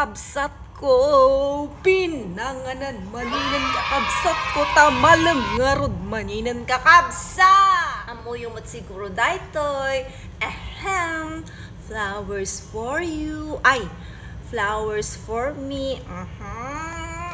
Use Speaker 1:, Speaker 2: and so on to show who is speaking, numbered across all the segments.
Speaker 1: kakabsat ko. Pinanganan maninan kakabsat ko. Tamalang ngarod maninan kakabsat. Amo yung siguro daytoy. Ahem. Flowers for you. Ay, flowers for me.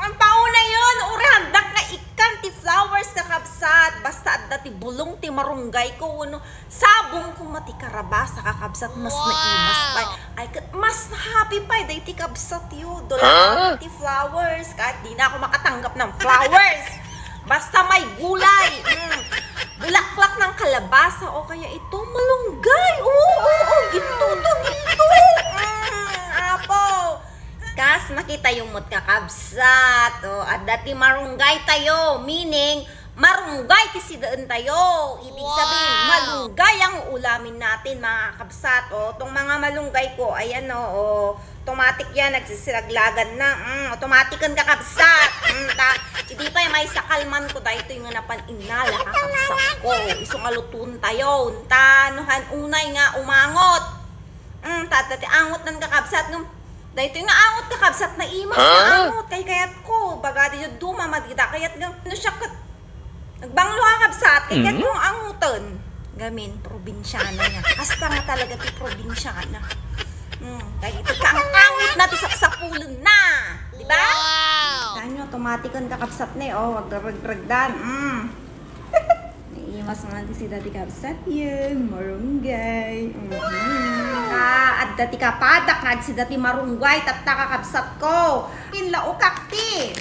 Speaker 1: Ang pauna yun. Uri handak na ikan ti flowers na kabsat. Basta at dati bulong ti marunggay ko. Ano, sabong ko mati karabasa kakabsat. Mas naimas pa. Ay, mas happy pa. Day ti kabsat yun. Dola ti flowers. Kahit di na ako makatanggap ng flowers. Basta may gulay. Bulaklak ng kalabasa. O kaya ito malunggay. Oo. Ginto. Apo. Kas nakita yung mut kakabsat. At dati marunggay tayo. Meaning, marunggay kisidaan tayo. Ibig sabihin, malunggay ang ulamin natin mga kakabsat. Itong mga malunggay ko, ayan automatic yan, nagsisiraglagan na. Automatic ang kakabsat. Hindi pa yung may sakalman ko dahil ito yung napaninala kakabsat ko. Isong alutun tayo. Tanuhan unay nga umangot. Tatati angot ng kakabsat ng dahil ito yung naangot kakabsat na imas na angot. Kayat ko. Bagadi yung dumamadida. Kayat nga, nagbanglo kakabsat. Kayat kong angutan. Gamin, probinsyana niya. Hasta nga talaga ti probinsyana. Kaya ito ka ang angot na ti saksapulan na. Diba? Wow! Dahil nyo, automatic ang kakabsat na eh. Wag ragdan. Naiimas nga si dati kakabsat yun. Marunggay. At dati kapadak nga si dati marunggay. Tatta kakabsat ko. Kinlao kakti.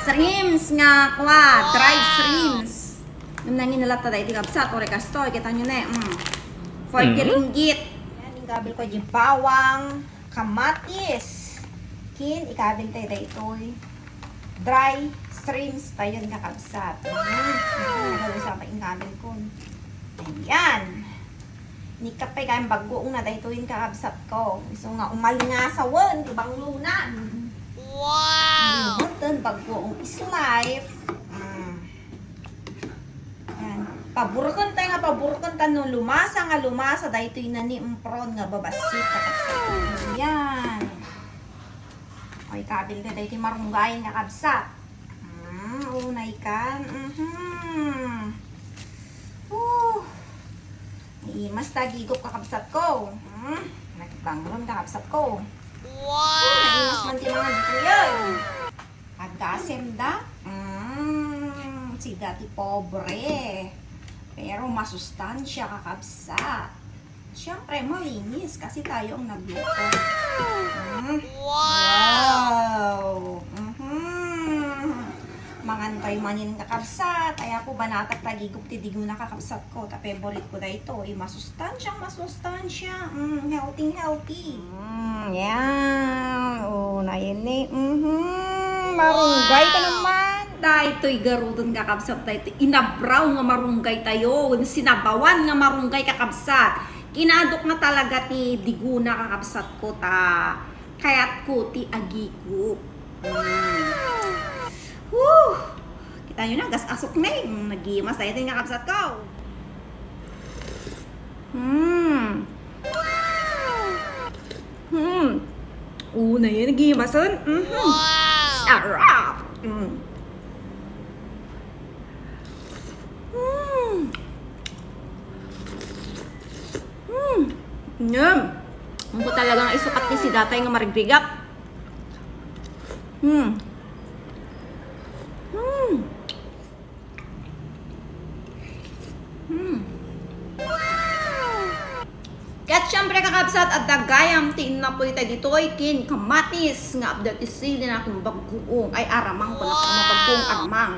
Speaker 1: Shrimps nga kwa. Dried shrimps. Nung nangin nila tada iti kabsat. O rekasto. Kita nyo na 40 ringgit. Yan, ikabil ko yung bawang. Kamatis. Ikabil tayo ito. Dry shrimps pa yun kakabsat. Nagawin pa ikabil ko. Ayan. Nikapay kayong bagoong na dahil ito yung kakabsat ko. Gusto nga umalingasawan. Ibang lunan. Wow! Ito bagoong is life. Paburkan tayo nga, paburkan tayo nung lumasa dahil ito yung nanimpron nga babasit. Ayan. O, ikabil tayo dahil ito yung marunggay nga kabsat. Unay kan. Mas tagigop kakabsat ko. Nagbangon kakabsat ko. Wow! Naimas man di mga dito yun. Pagkasem da. Si dati pobre. Pero masustansya kakabsat. Siyempre malinis kasi tayo ang nagluto. Wow! Mangantay manin kakabsat. Kaya po banatak tagigop tidigong na kakabsat ko. Ta favorite ko na ito. Masustansya. Healthy. Yan. Na yun eh. Marunggay ka naman. Dahil ito'y garudan kakabsat tayo. Inabraw nga marunggay tayo. Sinabawan nga marunggay kakabsat. Kinadok na talaga ti diguna kakabsat ko ta. Kaya't ko ti agiko. Kita nyo na, gas-asok na eh. Nag-imas tayo ito yung kakabsat ko. Na yun, nag-imasan. Sarap! Ang ko talagang isukat ni si datay nga marigrigat. Kat syempre kakabsat at dagayam tin na po ita dito ay kin kamatis nga abdat isili na akong bagoong ay aramang ko na kumapagong aramang.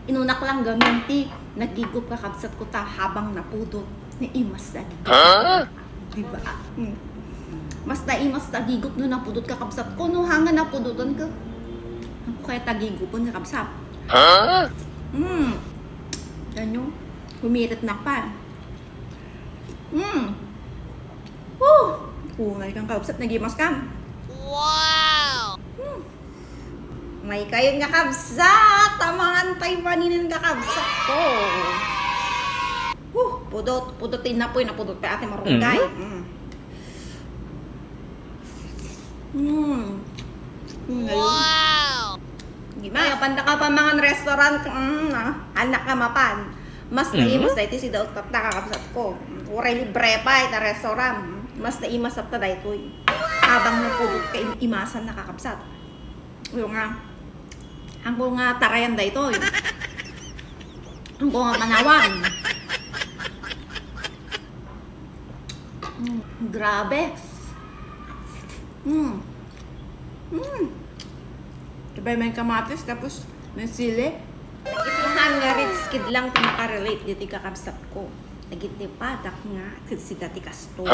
Speaker 1: Inunak lang gaminti nagigop kakabsat ko ta habang napudot ni imas na gigop. Diba? Mas naimas tagigop no napudot kakabsat ko no hanga napudotan ka. Ako kaya tagigopon kakabsat. Yan yung humirit na pa. Ngay kang kabsat, nagimas ka. Wow! May kayo nga kabsat. Tamangan tayo maninin nga kabsat ko. Pudotin na po, napudot pa ate marunggay.
Speaker 2: Wow!
Speaker 1: Gimana? Panda ka pa mga restaurant, anak ka mapan. Mas naimas na ito si daot kakakapsat ko. Uray libre pa ita restaurant. Mas naimas at taday ko. Habang napulot ka imasan nakakapsat. Yung nga, hanggo nga tarayan da ito. Hanggo nga manawan. Grabe.
Speaker 2: Diba may kamatis tapos may sili?
Speaker 1: Ituhan nga rin skid lang kung makarelate dito kakapsat ko. Nagitipadak nga si dati kasto.